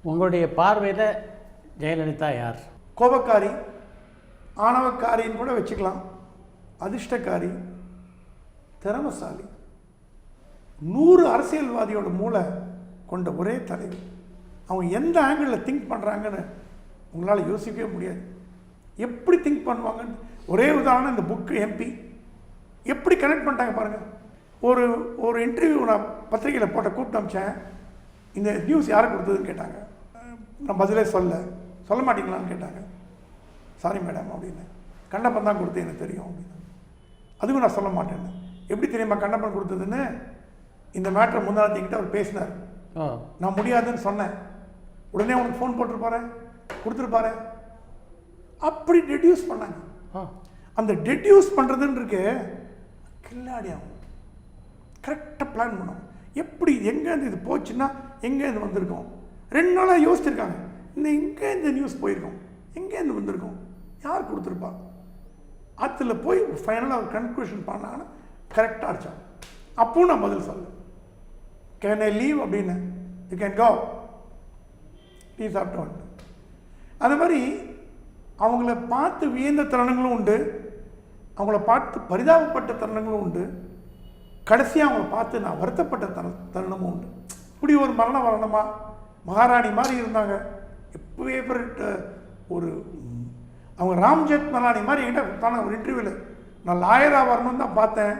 உங்களுடைய பார்வையில் ஜெயலலிதா யார்? கோபக்காரி, ஆணவக்காரின்னு கூட வச்சுக்கலாம், அதிர்ஷ்டக்காரி, திறமசாலி, 100 அரசியல்வாதியோட மூளை கொண்ட ஒரே தலைவி. அவங்க எந்த ஆங்கிளில் திங்க் பண்ணுறாங்கன்னு உங்களால் யோசிக்கவே முடியாது. எப்படி திங்க் பண்ணுவாங்கன்னு ஒரே உதாரணம், இந்த புக்கு எம்பி எப்படி கனெக்ட் பண்ணிட்டாங்க பாருங்கள். ஒரு இன்டர்வியூ நான் பத்திரிகையில் போட்ட கூப்பிட்டு அமிச்சேன். இந்த நியூஸ் யாருக்கு கொடுத்ததுன்னு கேட்டாங்க. நான் பதிலே சொல்ல மாட்டீங்களான்னு கேட்டாங்க. சாரி மேடம் அப்படின்னு. கண்ணப்பன் தான் கொடுத்து எனக்கு தெரியும் அப்படின்னு. அதுவும் நான் சொல்ல மாட்டேன்னு. எப்படி தெரியுமா கண்ணப்பன் கொடுத்ததுன்னு? இந்த மேட்டரை முன்னாடிக்கிட்ட அவர் பேசினார். நான் முடியாதுன்னு சொன்னேன். உடனே உனக்கு ஃபோன் போட்டிருப்பாரு, கொடுத்துருப்பாரு. அப்படி டெடியூஸ் பண்ணாங்க. அந்த டெடியூஸ் பண்ணுறதுன்னு இருக்கு கில்லாடி. ஆகும் கரெக்டாக பிளான் பண்ணுவோம். எப்படி எங்கேருந்து இது போச்சுன்னா எங்கேருந்து வந்திருக்கோம்? 2 நாளாக யோசிச்சிருக்காங்க. எங்கேருந்து நியூஸ் போயிருக்கோம், எங்கேருந்து வந்திருக்கோம், யார் கொடுத்துருப்பா? அதில் போய் ஃபைனலாக ஒரு கன்க்ளூஷன் பண்ணாங்கன்னா கரெக்டாக அடித்தான். அப்பவும் நான் பதில் சொல்ல, கேன் ஐ லீவ் அப்படின்னு. யூ கேன் கோ, டீ சாப்பிட்டு வந்து. அது மாதிரி அவங்கள பார்த்து வியந்த தருணங்களும் உண்டு, அவங்கள பார்த்து பரிதாபப்பட்ட தருணங்களும் உண்டு, கடைசியாக அவங்கள பார்த்து நான் வருத்தப்பட்ட தருணமும் உண்டு. இப்படி ஒரு மரணமாக மகாராணி மாதிரி இருந்தாங்க. எப்பவே ஒரு அவங்க ராம்ஜெத் மலானி மாதிரி என்கிட்ட கொடுத்தாங்க ஒரு இன்டர்வியூவில். நான் லாயராக வரணும்னு தான் பார்த்தேன்,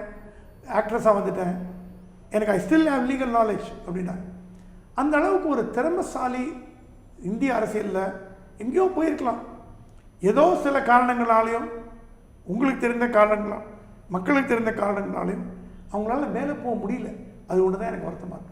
ஆக்ட்ரஸாக வந்துட்டேன், எனக்கு I still have legal knowledge அப்படின்னாங்க. அந்த அளவுக்கு ஒரு திறமைசாலி இந்திய அரசியலில் எங்கேயோ போயிருக்கலாம். ஏதோ சில காரணங்களாலையும், உங்களுக்கு தெரிந்த காரணங்களால், மக்களுக்கு தெரிந்த காரணங்களாலையும் அவங்களால மேலே போக முடியல. அது ஒன்று தான் எனக்கு வருத்தமாக இருக்குது.